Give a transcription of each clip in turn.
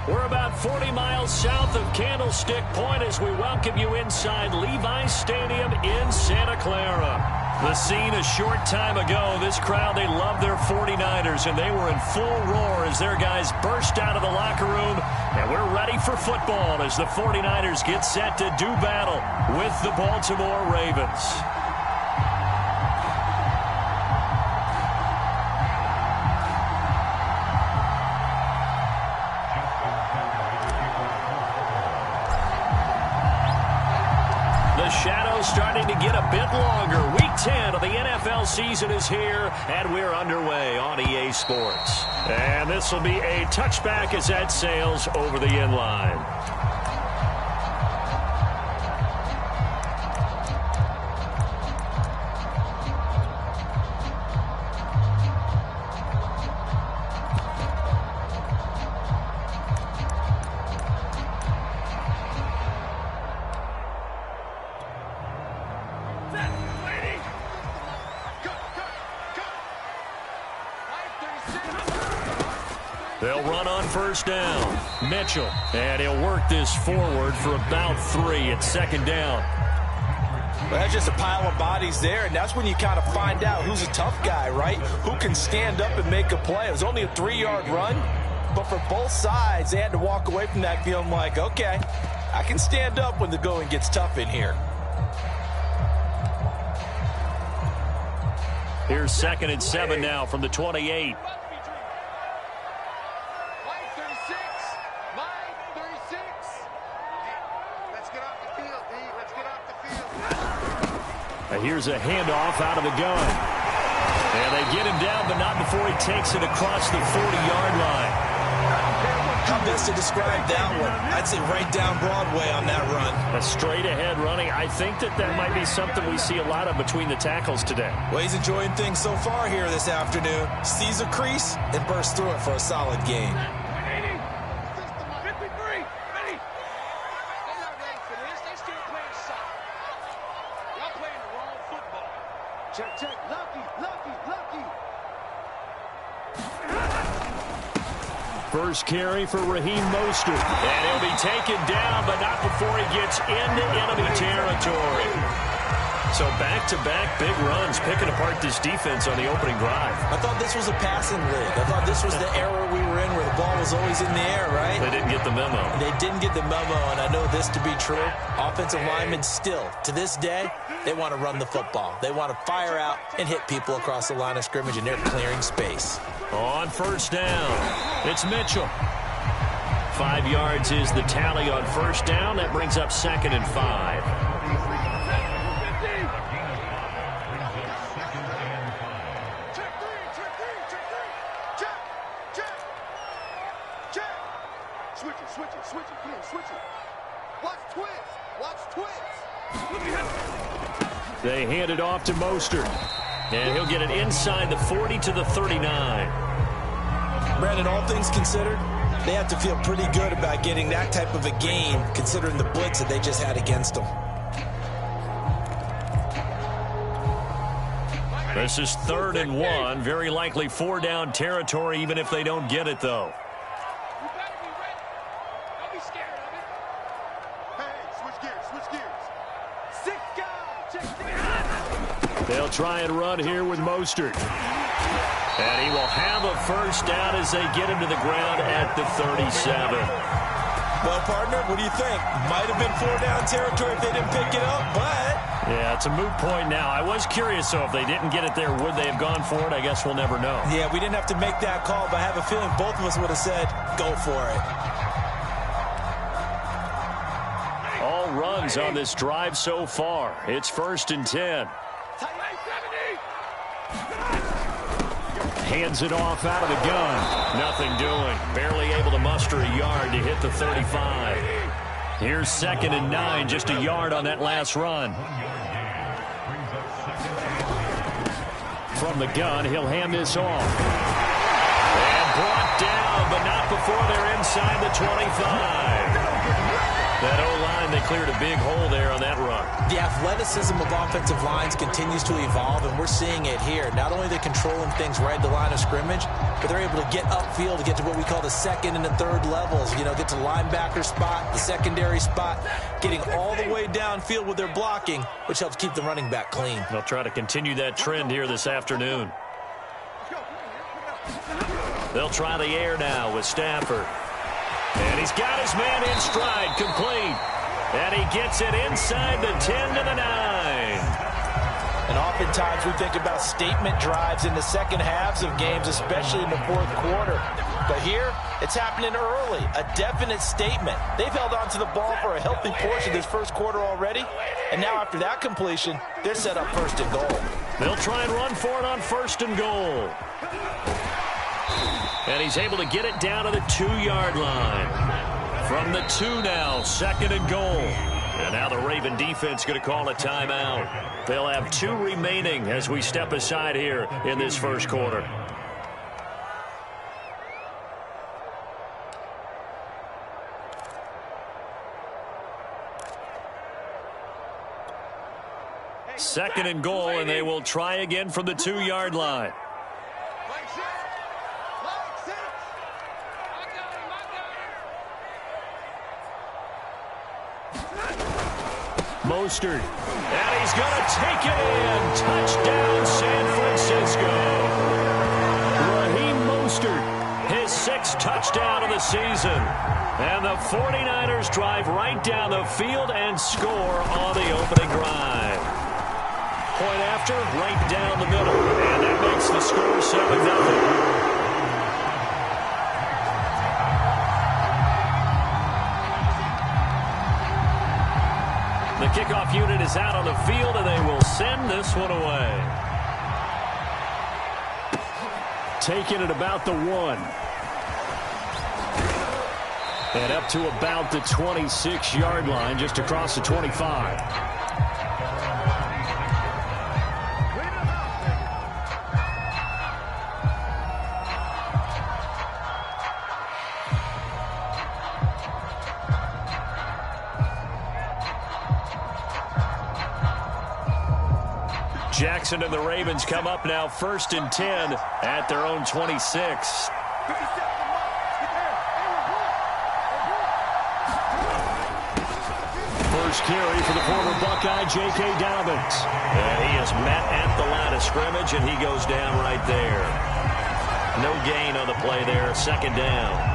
We're about 40 miles south of Candlestick Point as we welcome you inside Levi's Stadium in Santa Clara. The scene a short time ago, this crowd, they love their 49ers, and they were in full roar as their guys burst out of the locker room. And we're ready for football as the 49ers get set to do battle with the Baltimore Ravens. Shadow's starting to get a bit longer. Week 10 of the NFL season is here, and we're underway on EA Sports. And this will be a touchback as that sails over the end line. They'll run on first down. Mitchell, and he'll work this forward for about 3 at second down. Well, that's just a pile of bodies there, and that's when you kind of find out who's a tough guy, right? Who can stand up and make a play. It was only a 3-yard run, but for both sides, they had to walk away from that feeling like, okay, I can stand up when the going gets tough in here. Here's 2nd and 7 now from the 28. Here's a handoff out of the gun. And they get him down, but not before he takes it across the 40-yard line. How best to describe that one? I'd say right down Broadway on that run. A straight-ahead running. I think that might be something we see a lot of between the tackles today. Well, he's enjoying things so far here this afternoon. Sees a crease and bursts through it for a solid gain. Check, lucky. First carry for Raheem Mostert. And he'll be taken down, but not before he gets into enemy territory. So back-to-back big runs, picking apart this defense on the opening drive. I thought this was a passing league. I thought this was the era we were in where the ball was always in the air, right? They didn't get the memo. They didn't get the memo, and I know this to be true. Offensive linemen still, to this day, they want to run the football. They want to fire out and hit people across the line of scrimmage, and they're clearing space. On first down, it's Mitchell. 5 yards is the tally on first down. That brings up 2nd and 5. Switch it. Watch twist. They hand it off to Mostert. And he'll get it inside the 40 to the 39. Brandon, all things considered, they have to feel pretty good about getting that type of a gain, considering the blitz that they just had against them. This is 3rd and 1. Very likely 4-down territory, even if they don't get it, though. They'll try and run here with Mostert. And he will have a first down as they get him to the ground at the 37. Well, partner, what do you think? Might have been 4-down territory if they didn't pick it up, but... Yeah, it's a moot point now. I was curious, so if they didn't get it there, would they have gone for it? I guess we'll never know. Yeah, we didn't have to make that call, but I have a feeling both of us would have said, go for it. All runs on this drive so far. It's 1st and 10. Hands it off out of the gun. Nothing doing. Barely able to muster a yard to hit the 35. Here's 2nd and 9, just a yard on that last run. From the gun, he'll hand this off. And brought down, but not before they're inside the 25. That O-line, they cleared a big hole there on that run. The athleticism of offensive lines continues to evolve, and we're seeing it here. Not only are they controlling things right at the line of scrimmage, but they're able to get upfield to get to what we call the second and the third levels. You know, get to linebacker spot, the secondary spot, getting all the way downfield with their blocking, which helps keep the running back clean. They'll try to continue that trend here this afternoon. They'll try the air now with Stafford. And he's got his man in stride, complete. And he gets it inside the 10 to the 9. And oftentimes we think about statement drives in the second halves of games, especially in the fourth quarter. But here, it's happening early, a definite statement. They've held on to the ball for a healthy portion of this first quarter already. And now after that completion, they're set up first and goal. They'll try and run for it on first and goal. And he's able to get it down to the 2-yard line. From the 2 now, second and goal. And now the Raven defense going to call a timeout. They'll have 2 remaining as we step aside here in this first quarter. Second and goal, and they will try again from the 2-yard line. Mostert, and he's going to take it in. Touchdown, San Francisco. Raheem Mostert, his 6th touchdown of the season. And the 49ers drive right down the field and score on the opening drive. Point after, right down the middle. And that makes the score 7-0. The kickoff unit is out on the field, and they will send this one away. Taking it about the 1. And up to about the 26-yard line, just across the 25. Jackson and the Ravens come up now first and 10 at their own 26. First carry for the former Buckeye, J.K. Dobbins. And he is met at the line of scrimmage, and he goes down right there. No gain on the play there, second down.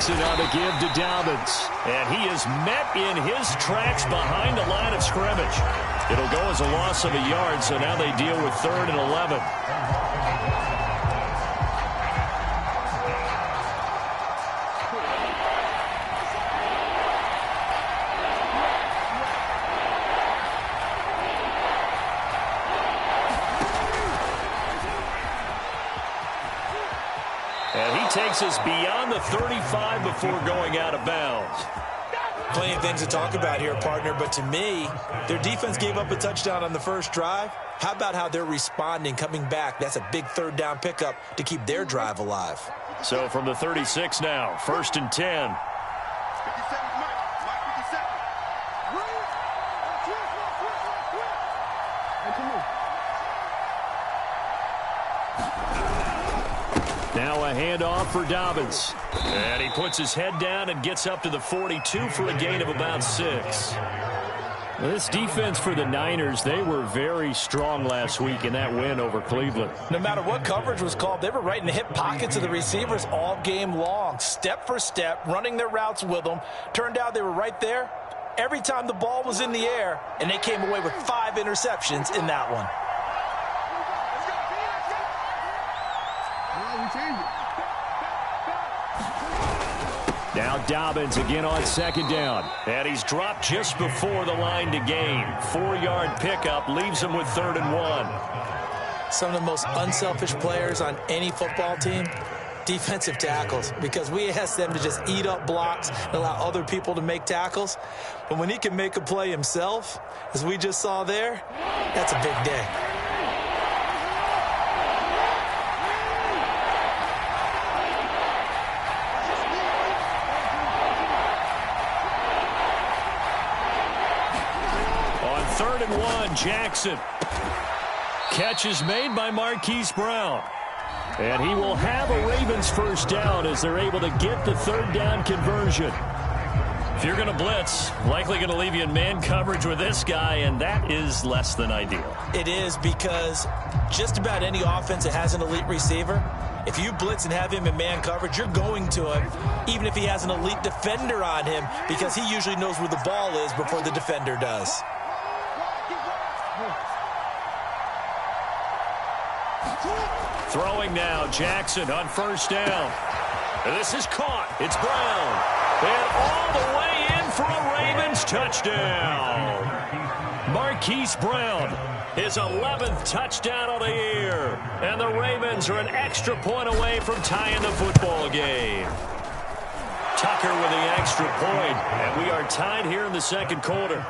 On the give to Dobbins. And he is met in his tracks behind the line of scrimmage. It'll go as a loss of a yard, so now they deal with 3rd and 11. Takes us beyond the 35 before going out of bounds. Plenty of things to talk about here, partner, but to me, their defense gave up a touchdown on the first drive. How about how they're responding, coming back? That's a big 3rd down pickup to keep their drive alive. So from the 36 now, first and 10. Now a handoff for Dobbins. And he puts his head down and gets up to the 42 for a gain of about 6. This defense for the Niners, they were very strong last week in that win over Cleveland. No matter what coverage was called, they were right in the hip pockets of the receivers all game long. Step for step, running their routes with them. Turned out they were right there every time the ball was in the air, and they came away with 5 interceptions in that one. Now Dobbins again on second down. And he's dropped just before the line to gain. 4-yard pickup leaves him with 3rd and 1. Some of the most unselfish players on any football team, defensive tackles, because we ask them to just eat up blocks and allow other people to make tackles. But when he can make a play himself, as we just saw there, that's a big day. On 3rd and 1, Jackson. Catch is made by Marquise Brown. And he will have a Ravens first down as they're able to get the 3rd down conversion. If you're going to blitz, likely going to leave you in man coverage with this guy, and that is less than ideal. It is, because just about any offense that has an elite receiver, if you blitz and have him in man coverage, you're going to him, even if he has an elite defender on him, because he usually knows where the ball is before the defender does. Throwing now, Jackson on 1st down. And this is caught. It's Brown. And all the way in for a Ravens touchdown. Marquise Brown, his 11th touchdown of the year. And the Ravens are an extra point away from tying the football game. Tucker with the extra point. And we are tied here in the 2nd quarter.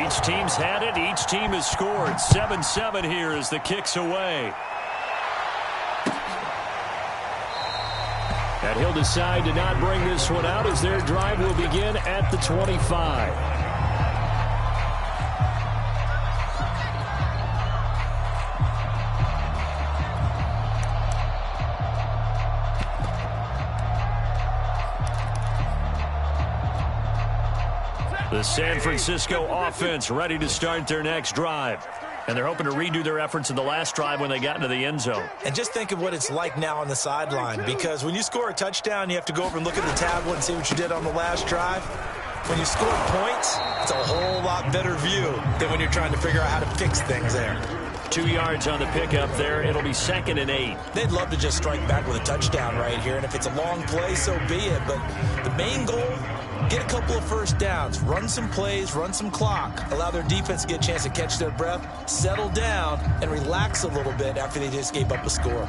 Each team's had it. Each team has scored. 7-7 here as the kick's away. And he'll decide to not bring this one out as their drive will begin at the 25. The San Francisco offense ready to start their next drive. And they're hoping to redo their efforts in the last drive when they got into the end zone. And just think of what it's like now on the sideline, because when you score a touchdown, you have to go over and look at the tablet and see what you did on the last drive. When you score points, it's a whole lot better view than when you're trying to figure out how to fix things there. 2 yards on the pickup there. It'll be 2nd and 8. They'd love to just strike back with a touchdown right here, and if it's a long play, so be it. But the main goal, get a couple of first downs, run some plays, run some clock, allow their defense to get a chance to catch their breath, settle down, and relax a little bit after they just gave up a score.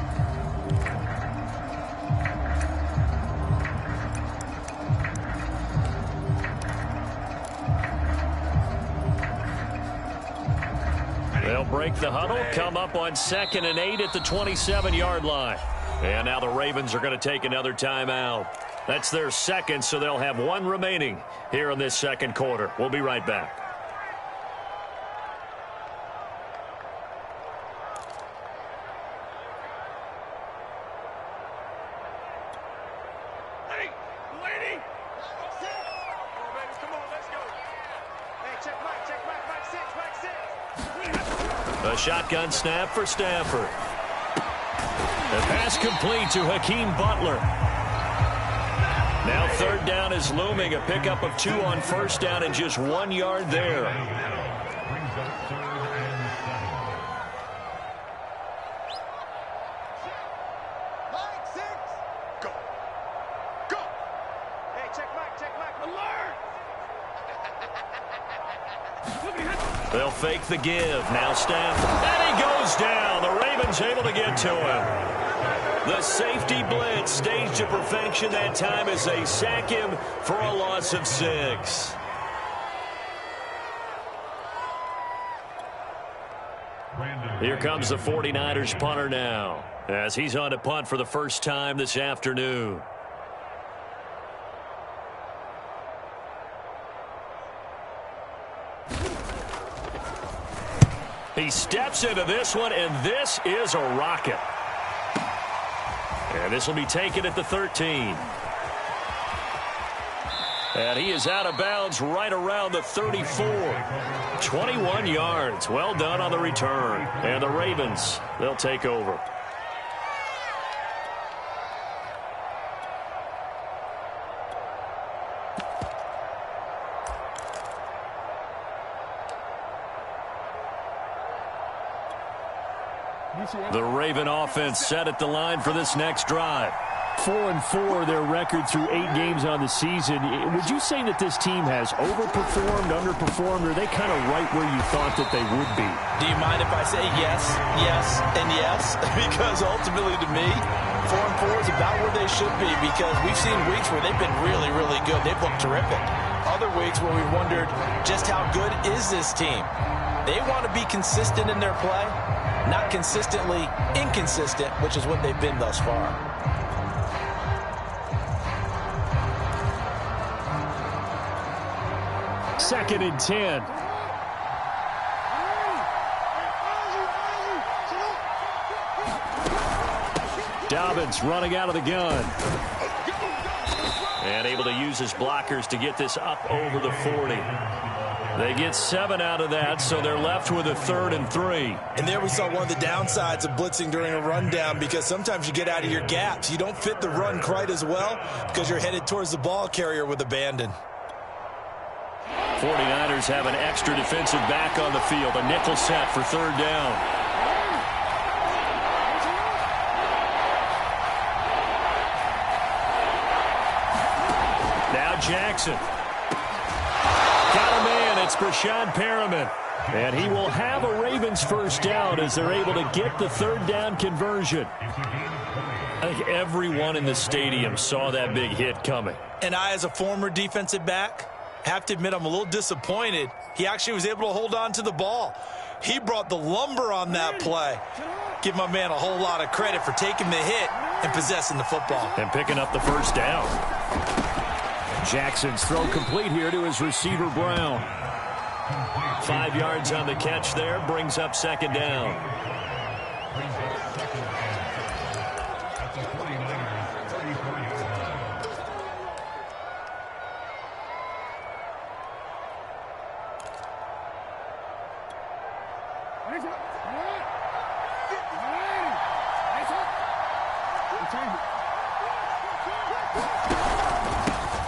They'll break the huddle, come up on 2nd and 8 at the 27-yard line. And now the Ravens are going to take another timeout. That's their 2nd, so they'll have 1 remaining here in this 2nd quarter. We'll be right back. Hey, lady! Come on, let's go. Hey, check Mike 6. A shotgun snap for Stafford. The pass complete to Hakeem Butler. Now 3rd down is looming. A pickup of 2 on 1st down and just 1 yard there. Mike 6. Go. Go. Hey, check Mike. Alert! They'll fake the give. Now Stafford. And he goes down. The Ravens able to get to him. The safety blitz staged to perfection that time as they sack him for a loss of 6. Here comes the 49ers punter now as he's on to punt for the first time this afternoon. He steps into this one, and this is a rocket. And this will be taken at the 13. And he is out of bounds right around the 34. 21 yards. Well done on the return. And the Ravens, they'll take over. The Raven offense set at the line for this next drive. 4-4, their record through 8 games on the season. Would you say that this team has overperformed, underperformed, or are they kind of right where you thought that they would be? Do you mind if I say yes, yes, and yes? Because ultimately to me, 4-4 is about where they should be, because we've seen weeks where they've been really, really good. They've looked terrific. Other weeks where we wondered just how good is this team. They want to be consistent in their play, not consistently inconsistent, which is what they've been thus far. Second and 10. Dobbins running out of the gun. And able to use his blockers to get this up over the 40. They get 7 out of that, so they're left with a 3rd and 3. And there we saw one of the downsides of blitzing during a rundown, because sometimes you get out of your gaps. You don't fit the run quite as well because you're headed towards the ball carrier with abandon. 49ers have an extra defensive back on the field. A nickel set for 3rd down. Now Jackson. Got a man. It's Brashad Perriman. And he will have a Ravens 1st down as they're able to get the 3rd down conversion. I think everyone in the stadium saw that big hit coming. And I, as a former defensive back, have to admit I'm a little disappointed. He actually was able to hold on to the ball. He brought the lumber on that play. Give my man a whole lot of credit for taking the hit and possessing the football. And picking up the 1st down. Jackson's throw complete here to his receiver, Brown. 5 yards on the catch there, brings up 2nd down.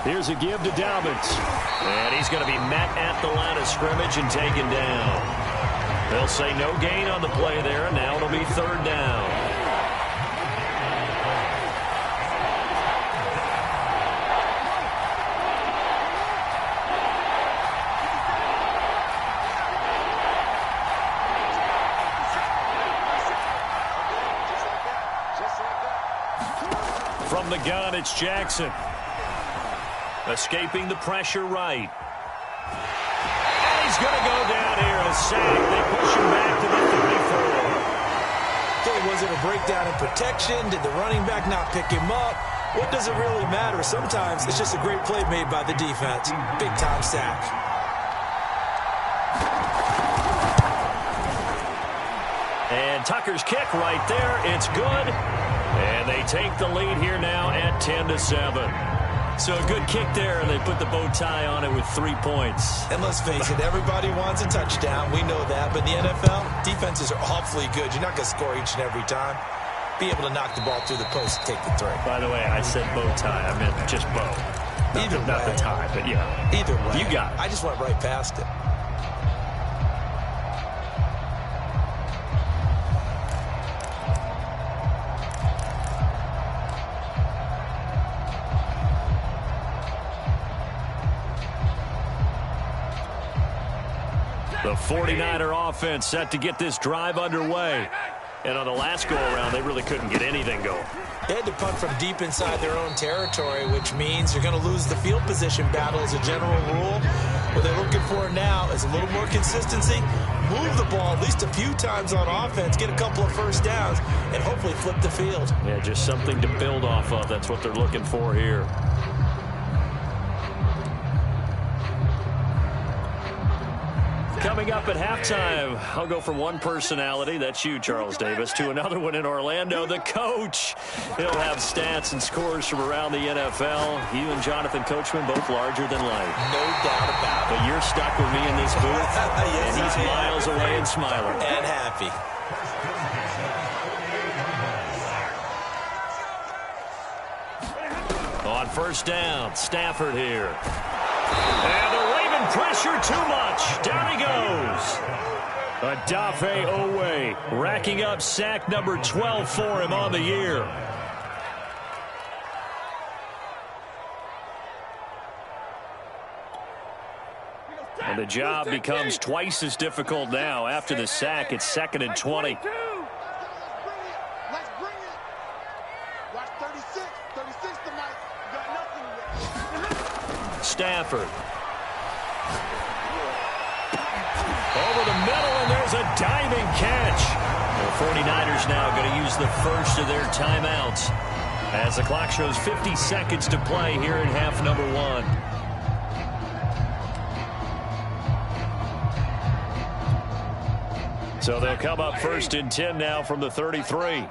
Here's a give to Dobbins. And he's going to be met at the line of scrimmage and taken down. They'll say no gain on the play there, and now it'll be 3rd down. From the gun, it's Jackson. Escaping the pressure right. And he's going to go down here. A sack. They push him back to the 34. Okay, was it a breakdown in protection? Did the running back not pick him up? What does it really matter? Sometimes it's just a great play made by the defense. Big-time sack. And Tucker's kick right there. It's good. And they take the lead here now at 10-7. So a good kick there, and they put the bow tie on it with 3 points. And let's face it, everybody wants a touchdown. We know that. But in the NFL, defenses are awfully good. You're not going to score each and every time. Be able to knock the ball through the post and take the 3. By the way, I said bow tie. I meant just bow. Not the tie, but yeah. Either way. You got it. I just went right past it. The 49er offense set to get this drive underway. And on the last go-around, they really couldn't get anything going. They had to punt from deep inside their own territory, which means you're going to lose the field position battle as a general rule. What they're looking for now is a little more consistency, move the ball at least a few times on offense, get a couple of 1st downs, and hopefully flip the field. Yeah, just something to build off of. That's what they're looking for here. Coming up at halftime, I'll go from one personality, that's you, Charles Davis, to another one in Orlando, the coach. He'll have stats and scores from around the NFL. You and Jonathan Coachman, both larger than life. No doubt about it. But you're stuck with me in this booth, yes, and he's miles away and smiling. And happy. On 1st down, Stafford here. And the Raven pressure too much. Down he goes. Odafe Owe racking up sack number 12 for him on the year. The job becomes twice as difficult now. After the sack, it's 2nd and 20. Let's bring it. Watch 36. 36 tonight. You got nothing. Stafford. Over the middle, and there's a diving catch. The 49ers now going to use the first of their timeouts as the clock shows 50 seconds to play here in half number 1. So they'll come up 1st and 10 now from the 33.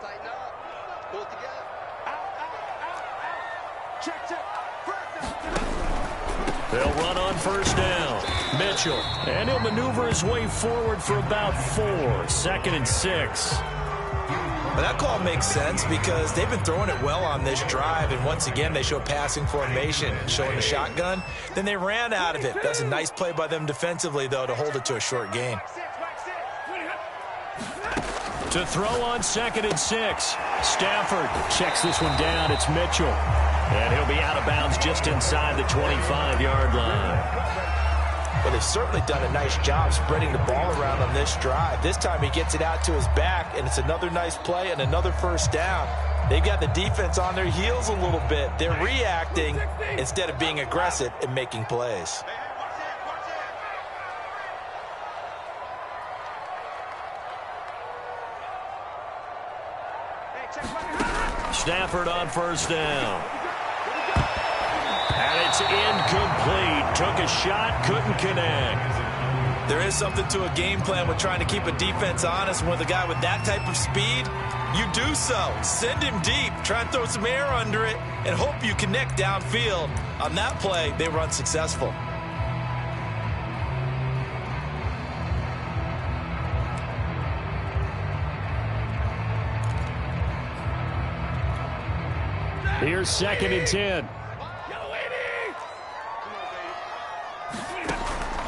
They'll run on 1st down. Mitchell, and he'll maneuver his way forward for about 4. 2nd and 6. But that call makes sense because they've been throwing it well on this drive, and once again they show passing formation, showing the shotgun. Then they ran out of it. That's a nice play by them defensively, though, to hold it to a short gain. To throw on 2nd and 6. Stafford checks this one down. It's Mitchell. And he'll be out of bounds just inside the 25-yard line. Well, they've certainly done a nice job spreading the ball around on this drive. This time he gets it out to his back, and it's another nice play and another 1st down. They've got the defense on their heels a little bit. They're reacting instead of being aggressive and making plays. Stafford on 1st down. And it's incomplete. Took a shot, couldn't connect. There is something to a game plan with trying to keep a defense honest. With a guy with that type of speed, you do so. Send him deep. Try and throw some air under it and hope you connect downfield. On that play, they were unsuccessful. Here's 2nd and 10.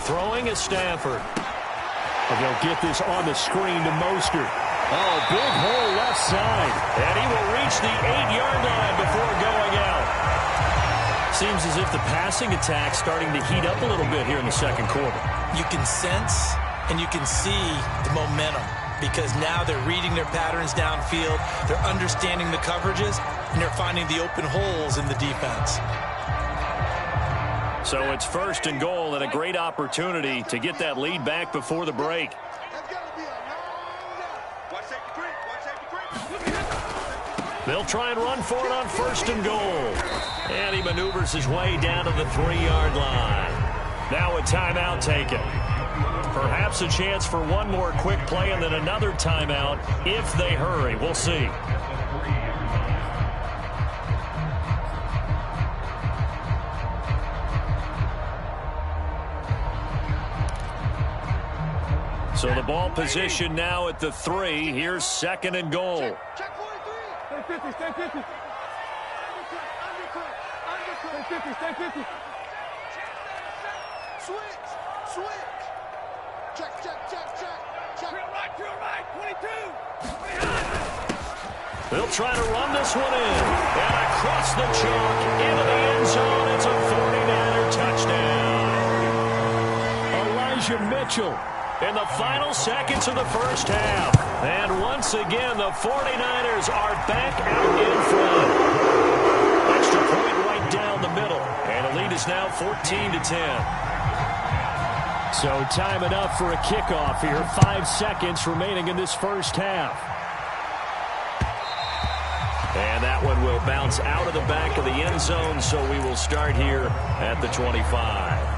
Throwing is Stafford. And they'll get this on the screen to Mostert. Oh, big hole left side. And he will reach the 8-yard line before going out. Seems as if the passing attack's starting to heat up a little bit here in the 2nd quarter. You can sense and you can see the momentum because now they're reading their patterns downfield, they're understanding the coverages, and they're finding the open holes in the defense. So it's 1st and goal and a great opportunity to get that lead back before the break. They'll try and run for it on 1st and goal. And he maneuvers his way down to the 3-yard line. Now a timeout taken. Perhaps a chance for one more quick play and then another timeout if they hurry. We'll see. So the ball position now at the 3. Here's 2nd and goal. Check 43. Stay 50. Stay 50. Undercut. Stay 50. Switch. Check. Drill right. 22. They'll try to run this one in. And across the chalk into the end zone. It's a 49er touchdown. Elijah Mitchell in the final seconds of the 1st half. And once again, the 49ers are back out in front. Extra point right down the middle. And the lead is now 14-10. So time enough for a kickoff here. 5 seconds remaining in this 1st half. And that one will bounce out of the back of the end zone, so we will start here at the 25.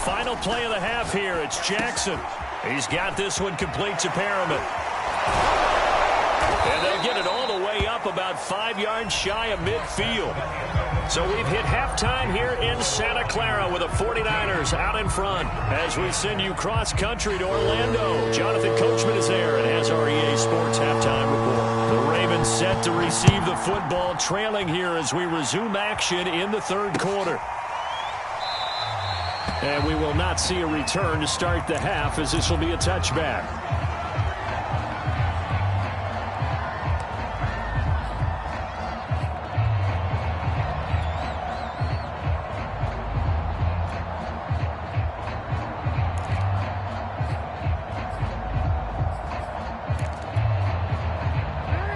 Final play of the half here. It's Jackson. He's got this one complete to Perriman. And they'll get it all the way up about 5 yards shy of midfield. So we've hit halftime here in Santa Clara with the 49ers out in front as we send you cross-country to Orlando. Jonathan Coachman is there and has our EA Sports halftime report. The Ravens set to receive the football, trailing here as we resume action in the third quarter. And we will not see a return to start the half, as this will be a touchback.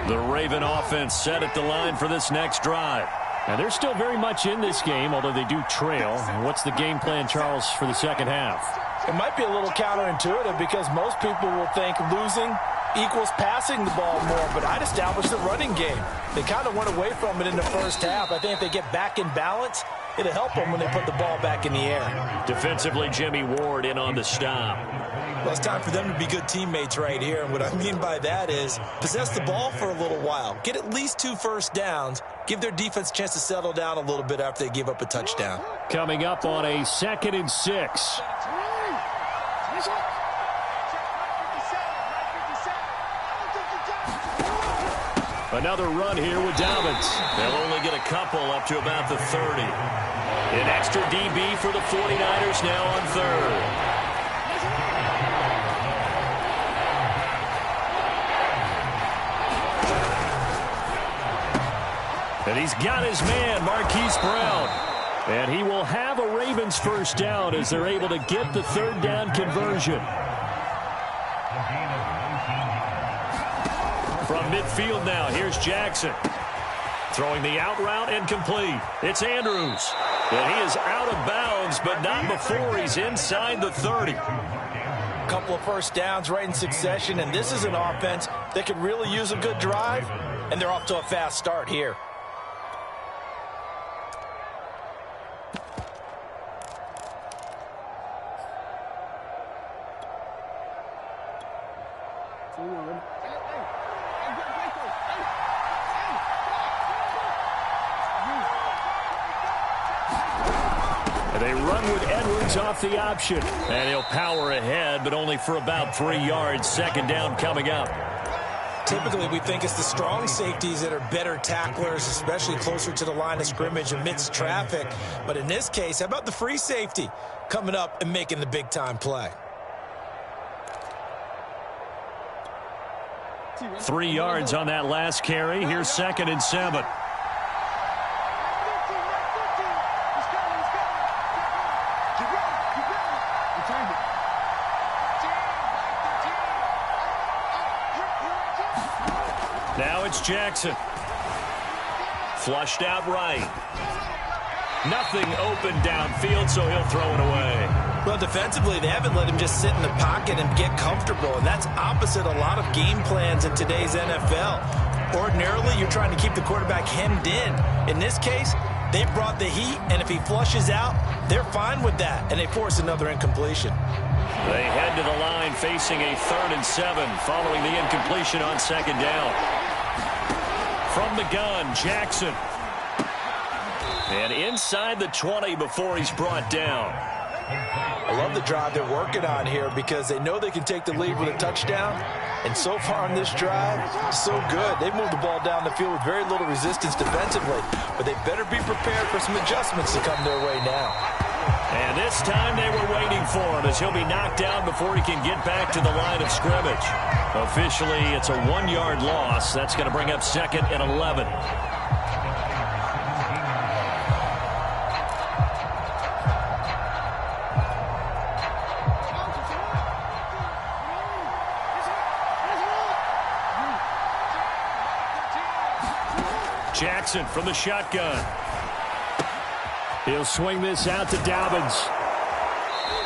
The Raven offense set at the line for this next drive. And they're still very much in this game, although they do trail. What's the game plan, Charles, for the second half? It might be a little counterintuitive because most people will think losing equals passing the ball more, but I'd establish the running game. They kind of went away from it in the first half. I think if they get back in balance, it'll help them when they put the ball back in the air. Defensively, Jimmy Ward in on the stop. Well, it's time for them to be good teammates right here. And what I mean by that is possess the ball for a little while. Get at least 2 first downs. Give their defense a chance to settle down a little bit after they give up a touchdown. Coming up on a 2nd and 6. Another run here with Dobbins. They'll only get a couple up to about the 30. An extra DB for the 49ers now on 3rd. And he's got his man, Marquise Brown. And he will have a Ravens first down as they're able to get the 3rd down conversion. From midfield now, here's Jackson. Throwing the out route and complete. It's Andrews. And he is out of bounds, but not before he's inside the 30. A couple of first downs right in succession, and this is an offense that could really use a good drive, and they're off to a fast start here. They run with Edwards off the option. And he'll power ahead, but only for about 3 yards. 2nd down coming up. Typically, we think it's the strong safeties that are better tacklers, especially closer to the line of scrimmage amidst traffic. But in this case, how about the free safety coming up and making the big-time play? 3 yards on that last carry. Here's 2nd and 7. Now it's Jackson. Flushed out right. Nothing open downfield, so he'll throw it away. Well, defensively, they haven't let him just sit in the pocket and get comfortable, and that's opposite a lot of game plans in today's NFL. Ordinarily, you're trying to keep the quarterback hemmed in. In this case, they brought the heat, and if he flushes out, they're fine with that, and they force another incompletion. They head to the line facing a 3rd and 7 following the incompletion on 2nd down. From the gun, Jackson. And inside the 20 before he's brought down. I love the drive they're working on here because they know they can take the lead with a touchdown. And so far on this drive, so good. They've moved the ball down the field with very little resistance defensively. But they better be prepared for some adjustments to come their way now. And this time they were waiting for him as he'll be knocked down before he can get back to the line of scrimmage. Officially, it's a 1-yard loss. That's going to bring up 2nd and 11. Jackson from the shotgun. He'll swing this out to Dobbins.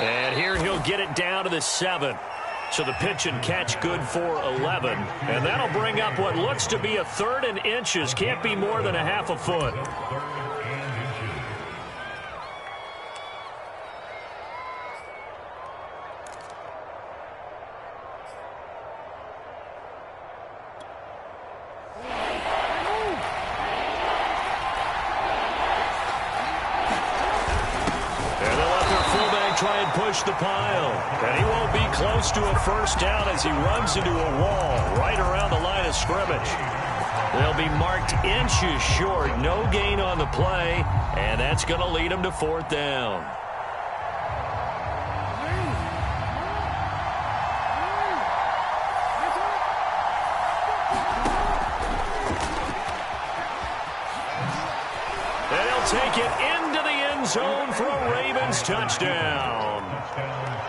And here he'll get it down to the 7. So the pitch and catch good for 11. And that'll bring up what looks to be a 3rd and inches. Can't be more than a half a foot. try and push the pile. And he won't be close to a first down as he runs into a wall right around the line of scrimmage. They'll be marked inches short. No gain on the play, and that's going to lead him to fourth down. Take it into the end zone for a Ravens touchdown.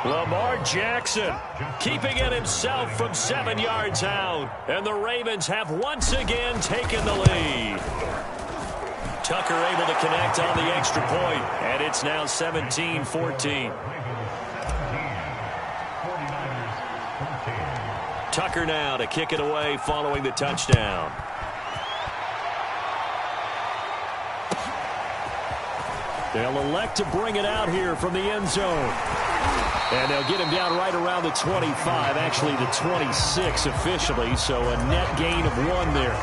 Lamar Jackson keeping it himself from 7 yards out. And the Ravens have once again taken the lead. Tucker able to connect on the extra point, and it's now 17-14. Tucker now to kick it away following the touchdown. They'll elect to bring it out here from the end zone. And they'll get him down right around the 25, actually the 26 officially, so a net gain of 1 there.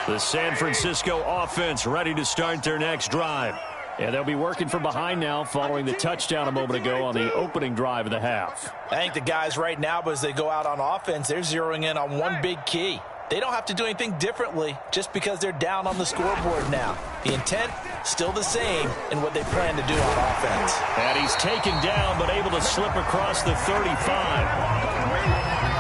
The San Francisco offense ready to start their next drive. And they'll be working from behind now following the touchdown a moment ago on the opening drive of the half. I think the guys right now, but as they go out on offense, they're zeroing in on one big key. They don't have to do anything differently just because they're down on the scoreboard now. The intent, still the same in what they plan to do on offense. And he's taken down but able to slip across the 35.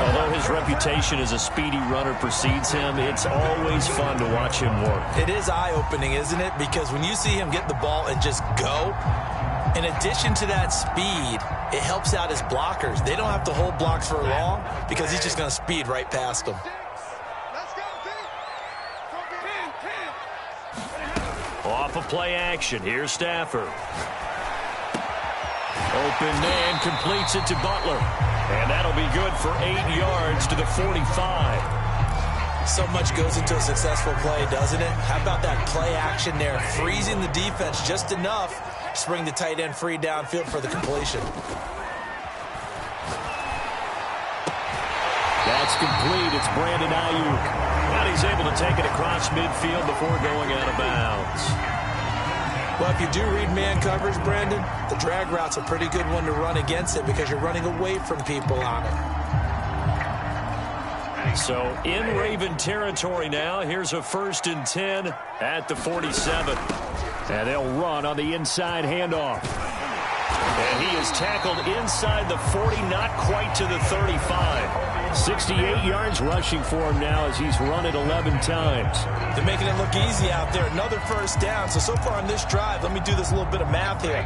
Although his reputation as a speedy runner precedes him, it's always fun to watch him work. It is eye-opening, isn't it? Because when you see him get the ball and just go, in addition to that speed, it helps out his blockers. They don't have to hold blocks for long because he's just going to speed right past them. Off of play action, here's Stafford. Open man completes it to Butler. And that'll be good for 8 yards to the 45. So much goes into a successful play, doesn't it? How about that play action there, freezing the defense just enough to bring the tight end free downfield for the completion. That's complete. It's Brandon Ayuk. And he's able to take it across midfield before going out of bounds. Well, if you do read man coverage, Brandon, the drag route's a pretty good one to run against it because you're running away from people on it. So in Raven territory now, here's a 1st and 10 at the 47. And they'll run on the inside handoff. And he is tackled inside the 40, not quite to the 35. 68 yards rushing for him now as he's run it 11 times. They're making it look easy out there. Another first down. So far on this drive, let me do this little bit of math here.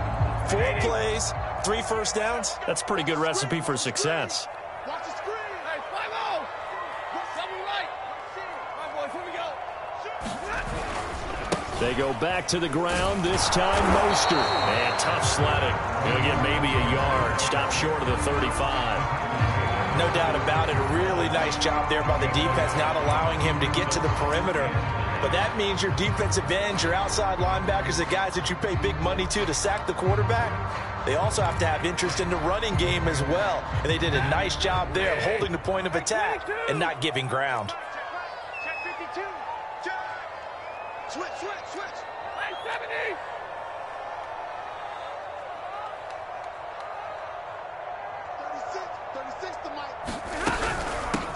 4 plays, 3 first downs. That's a pretty good recipe for success. Watch the screen. Hey, 5-0. Double right. All right, boys, here we go. They go back to the ground, this time Mostert. And tough sledding. He'll get maybe a yard, stop short of the 35. No doubt about it. A really nice job there by the defense, not allowing him to get to the perimeter. But that means your defensive ends, your outside linebackers, the guys that you pay big money to sack the quarterback, they also have to have interest in the running game as well. And they did a nice job there of holding the point of attack and not giving ground. Check 52. Check. Switch. Hey, 70.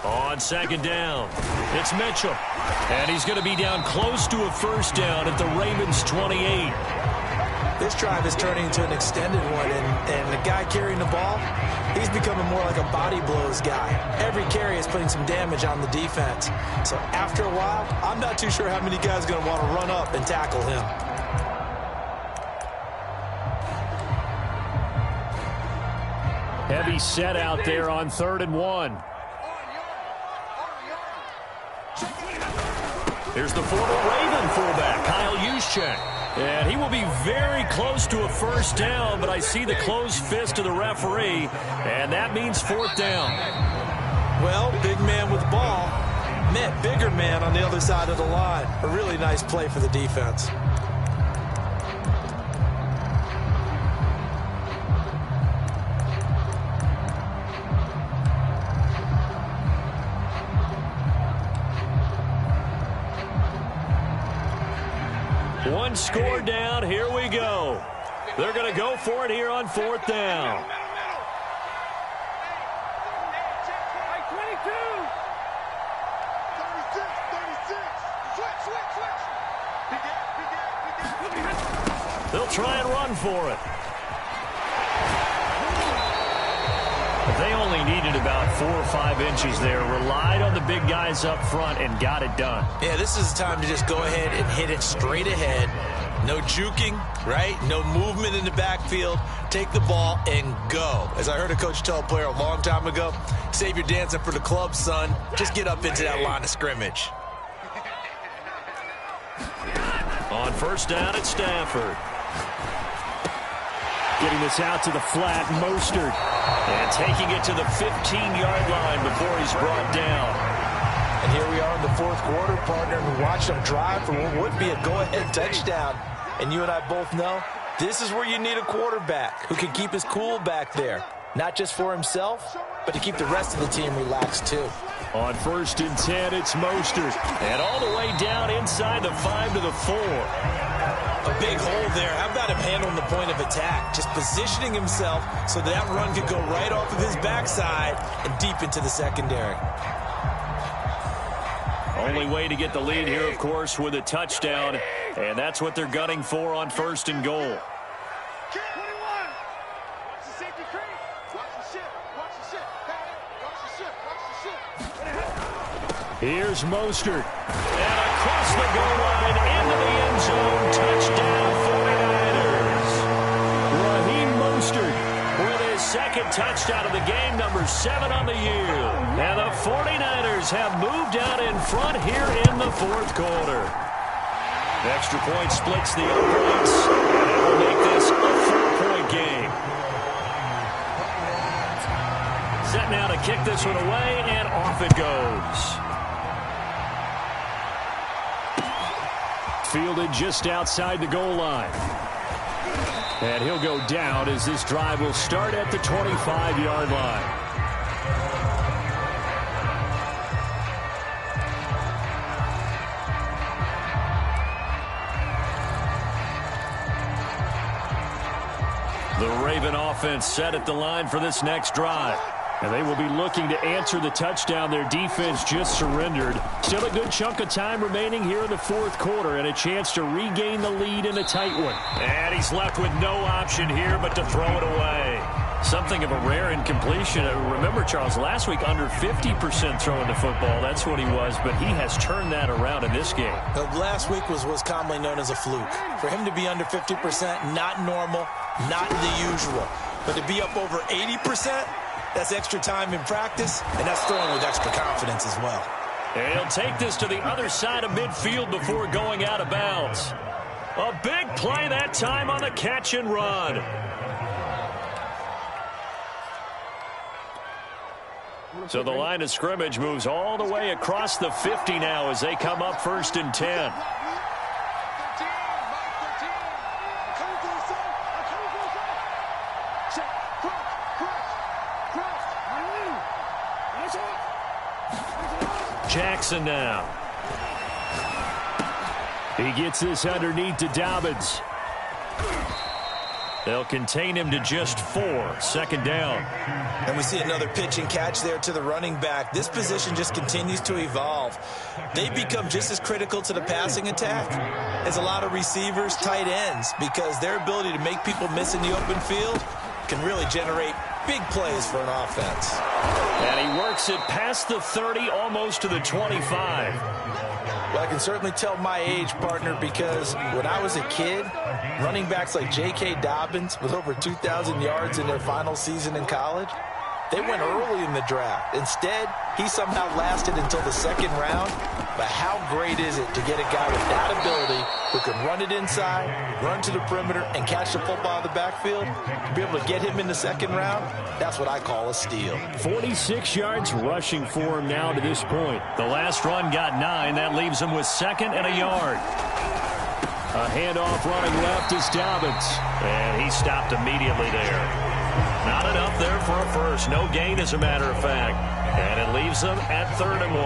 On 2nd down, it's Mitchell. And he's going to be down close to a first down at the Ravens 28. This drive is turning into an extended one, and the guy carrying the ball, he's becoming more like a body blows guy. Every carry is putting some damage on the defense. So after a while, I'm not too sure how many guys are going to want to run up and tackle him. Heavy set out there on 3rd and 1. Here's the former Raven fullback, Kyle Juszczyk. And he will be very close to a first down, but I see the closed fist of the referee, and that means 4th down. Well, big man with the ball met bigger man on the other side of the line. A really nice play for the defense. One score down. Here we go. They're going to go for it here on 4th down. 36. They'll try and run for it. They only needed about 4 or 5 inches there. Relied on the big guys up front and got it done. Yeah, this is the time to just go ahead and hit it straight ahead. No juking, right? No movement in the backfield. Take the ball and go. As I heard a coach tell a player a long time ago, save your dancing for the club, son. Just get up into that line of scrimmage. On 1st down at Stafford. Getting this out to the flat, Mostert. And taking it to the 15-yard line before he's brought down. And here we are in the 4th quarter, partner, and we watched them drive for what would be a go-ahead touchdown. And you and I both know this is where you need a quarterback who can keep his cool back there. Not just for himself, but to keep the rest of the team relaxed, too. On 1st and 10, it's Mostert. And all the way down inside the 5 to the 4. A big hole there. How about him handling the point of attack? Just positioning himself so that run could go right off of his backside and deep into the secondary. Only way to get the lead here, of course, with a touchdown. And that's what they're gunning for on 1st and goal. Here's Mostert. And across the goal line into the end zone. Touchdown 49ers. Raheem Mostert with his 2nd touchdown of the game, number 7 on the year. And the 49ers have moved out in front here in the 4th quarter. Extra point splits the points. And it will make this a 4-point game. Set now to kick this one away, and off it goes. Fielded just outside the goal line. And he'll go down as this drive will start at the 25-yard line. The Raven offense set at the line for this next drive. And they will be looking to answer the touchdown their defense just surrendered. Still a good chunk of time remaining here in the 4th quarter and a chance to regain the lead in a tight one. And he's left with no option here but to throw it away. Something of a rare incompletion. Remember, Charles, last week under 50% throwing the football. That's what he was, but he has turned that around in this game. Last week was what's commonly known as a fluke. For him to be under 50%, not normal, not the usual. But to be up over 80%, that's extra time in practice, and that's throwing with extra confidence as well. And he'll take this to the other side of midfield before going out of bounds. A big play that time on the catch and run. So the line of scrimmage moves all the way across the 50 now as they come up 1st and 10. Jackson now. He gets this underneath to Dobbins. They'll contain him to just 4. 2nd down. And we see another pitch and catch there to the running back. This position just continues to evolve. They become just as critical to the passing attack as a lot of receivers, tight ends, because their ability to make people miss in the open field can really generate big plays for an offense. And he works it past the 30, almost to the 25. Well, I can certainly tell my age, partner, because when I was a kid, running backs like J.K. Dobbins with over 2,000 yards in their final season in college, they went early in the draft. Instead, he somehow lasted until the 2nd round. But how great is it to get a guy with that ability who can run it inside, run to the perimeter, and catch the football in the backfield? To be able to get him in the 2nd round, that's what I call a steal. 46 yards rushing for him now to this point. The last run got 9. That leaves him with 2nd and a yard. A handoff running left is Dobbins. And he stopped immediately there. Not enough there for a first. No gain, as a matter of fact. And it leaves them at 3rd and 1.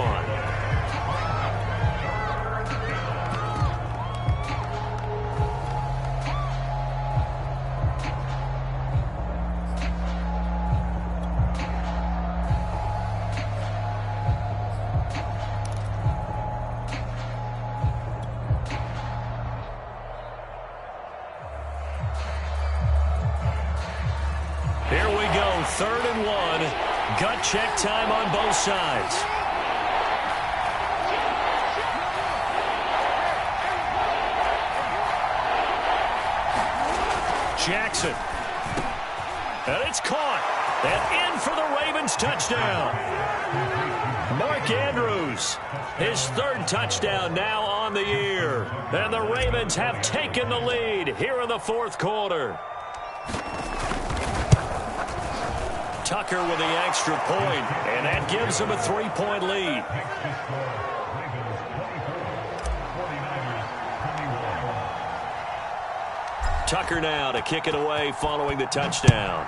3rd and 1. Gut check time on both sides. Jackson. And it's caught. And in for the Ravens touchdown. Mark Andrews, his 3rd touchdown now on the year. And the Ravens have taken the lead here in the 4th quarter. Tucker with the extra point, and that gives them a 3-point lead. Tucker now to kick it away following the touchdown.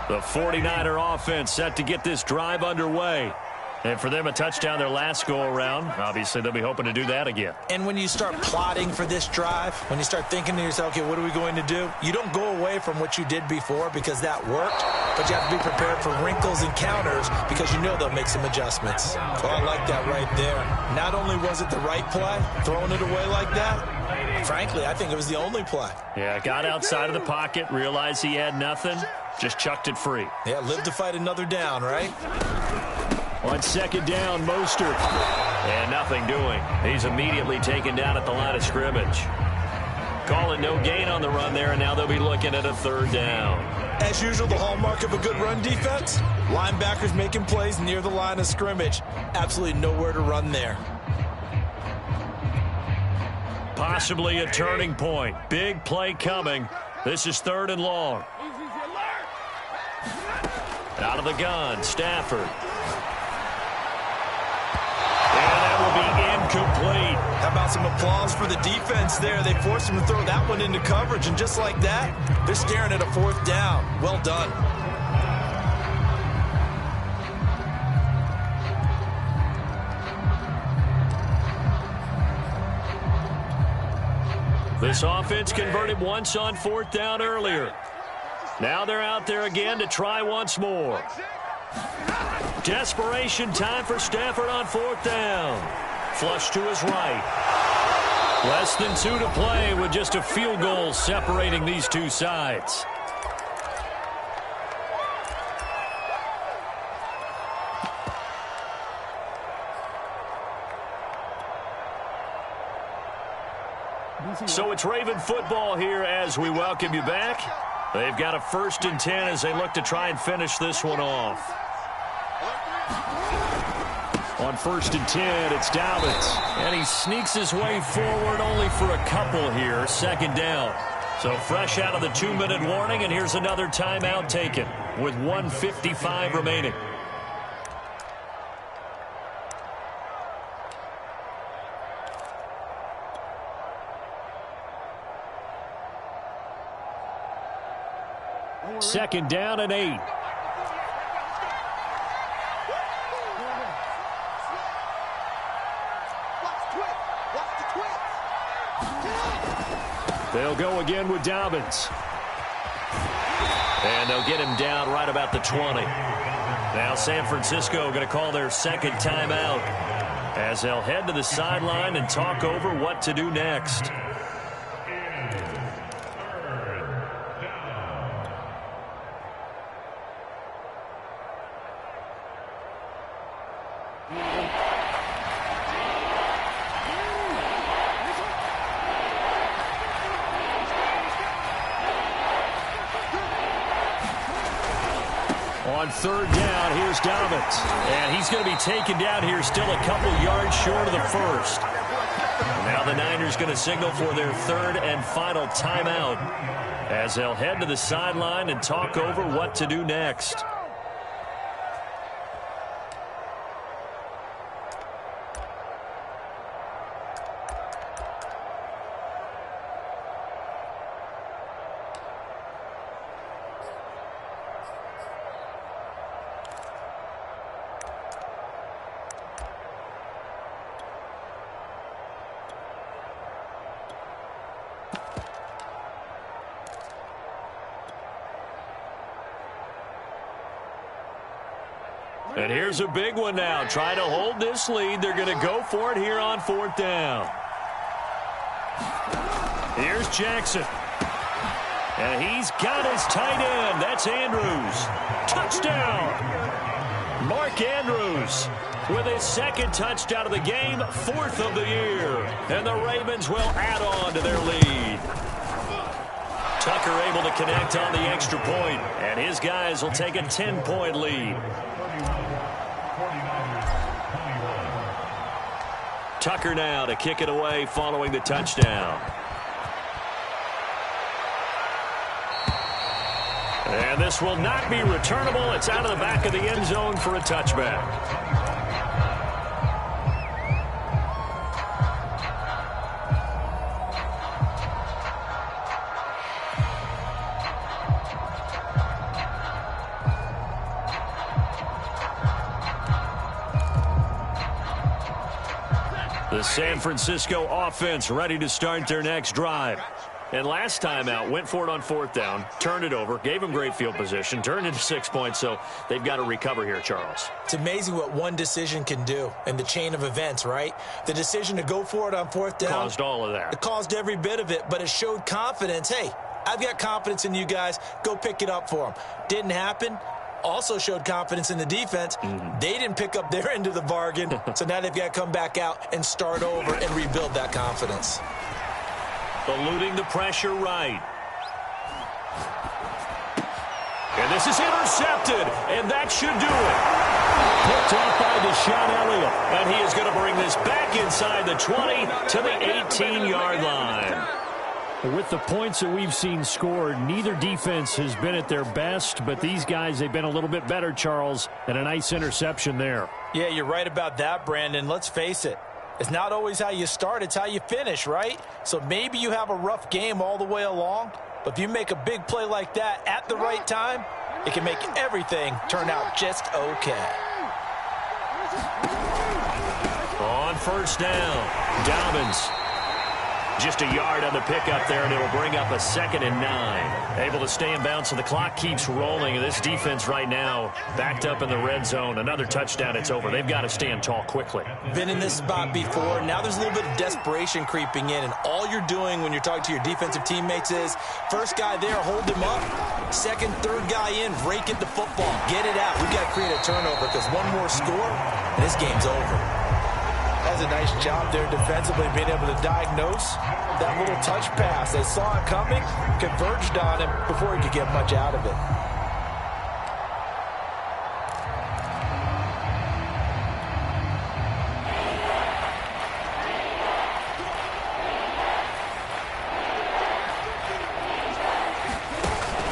The 49er offense set to get this drive underway. And for them, a touchdown their last go-around. Obviously, they'll be hoping to do that again. And when you start plotting for this drive, when you start thinking to yourself, okay, what are we going to do? You don't go away from what you did before because that worked, but you have to be prepared for wrinkles and counters because you know they'll make some adjustments. Well, I like that right there. Not only was it the right play, throwing it away like that, frankly, I think it was the only play. Yeah, got outside of the pocket, realized he had nothing, just chucked it free. Yeah, live to fight another down, right? On 2nd down, Mostert. And nothing doing. He's immediately taken down at the line of scrimmage. Call it no gain on the run there, and now they'll be looking at a 3rd down. As usual, the hallmark of a good run defense, linebackers making plays near the line of scrimmage. Absolutely nowhere to run there. Possibly a turning point. Big play coming. This is 3rd and long. Out of the gun, Stafford. Will be incomplete. How about some applause for the defense there? They forced him to throw that one into coverage, and just like that, they're staring at a 4th down. Well done. This offense converted once on 4th down earlier. Now they're out there again to try once more. Desperation time for Stafford on 4th down. Flush to his right. Less than 2 to play with just a field goal separating these two sides. So it's Raven football here as we welcome you back. They've got a 1st and 10 as they look to try and finish this one off. On 1st and 10, it's Dobbins. And he sneaks his way forward only for a couple here. 2nd down. So fresh out of the 2-minute warning, and here's another timeout taken with 1:55 remaining. Second down and 8. They'll go again with Dobbins. And they'll get him down right about the 20. Now San Francisco going to call their 2nd timeout as they'll head to the sideline and talk over what to do next. On 3rd down, here's Dobbins. And he's going to be taken down here still a couple yards short of the 1st. Now the Niners going to signal for their 3rd and final timeout as they'll head to the sideline and talk over what to do next. And here's a big one now. Try to hold this lead. They're going to go for it here on 4th down. Here's Jackson. And he's got his tight end. That's Andrews. Touchdown. Mark Andrews with his 2nd touchdown of the game, 4th of the year. And the Ravens will add on to their lead. Tucker able to connect on the extra point, and his guys will take a 10-point lead. Tucker now to kick it away following the touchdown. And this will not be returnable. It's out of the back of the end zone for a touchback. The San Francisco offense ready to start their next drive. And last time out, went for it on 4th down, turned it over, gave them great field position, turned into 6 points, so they've got to recover here, Charles. It's amazing what one decision can do in the chain of events, right? The decision to go for it on 4th down. Caused all of that. It caused every bit of it, but it showed confidence. Hey, I've got confidence in you guys. Go pick it up for them. Didn't happen. Also showed confidence in the defense. They didn't pick up their end of the bargain, so now they've got to come back out and start over and rebuild that confidence. Eluding the pressure right. And this is intercepted, and that should do it. Picked off by Deshaun Elliott, and he is going to bring this back inside the 20 to the 18-yard line. With the points that we've seen scored, neither defense has been at their best, but these guys, they've been a little bit better, Charles, and a nice interception there. Yeah, you're right about that, Brandon. Let's face it. It's not always how you start, it's how you finish, right? So maybe you have a rough game all the way along, but if you make a big play like that at the right time, it can make everything turn out just okay. On 1st down, Dobbins. Just a yard on the pickup there, and it'll bring up a 2nd and 9. Able to stay in bounds, so the clock keeps rolling. And this defense right now backed up in the red zone. Another touchdown, it's over. They've got to stand tall quickly. Been in this spot before. Now there's a little bit of desperation creeping in, and all you're doing when you're talking to your defensive teammates is, first guy there, hold him up. 2nd, 3rd guy in, rake at the football. Get it out. We've got to create a turnover because one more score, and this game's over. That's a nice job there defensively, being able to diagnose that little touch pass. They saw it coming, converged on him before he could get much out of it.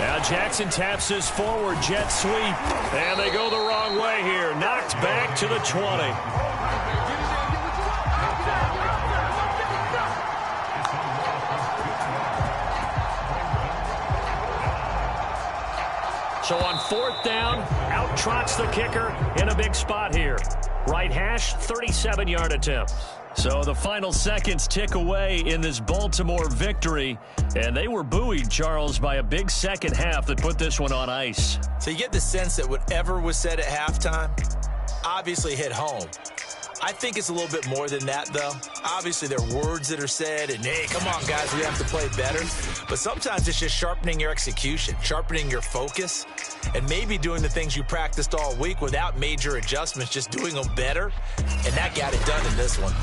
Now Jackson taps his forward jet sweep, and they go the wrong way here. Knocked back to the 20. So on 4th down, out trots the kicker in a big spot here. Right hash, 37-yard attempt. So the final seconds tick away in this Baltimore victory. And they were buoyed, Charles, by a big second half that put this one on ice. So you get the sense that whatever was said at halftime obviously hit home. I think it's a little bit more than that, though. Obviously, there are words that are said, and, hey, come on, guys, we have to play better. But sometimes it's just sharpening your execution, sharpening your focus, and maybe doing the things you practiced all week without major adjustments, just doing them better. And that got it done in this one.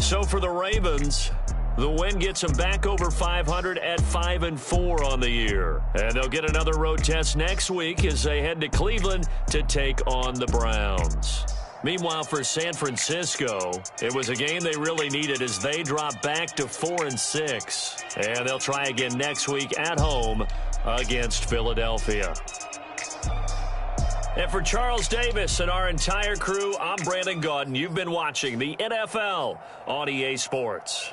So for the Ravens, the win gets them back over 500 at 5-4 on the year. And they'll get another road test next week as they head to Cleveland to take on the Browns. Meanwhile, for San Francisco, it was a game they really needed as they drop back to 4-6. And they'll try again next week at home against Philadelphia. And for Charles Davis and our entire crew, I'm Brandon Gaudin. You've been watching the NFL on EA Sports.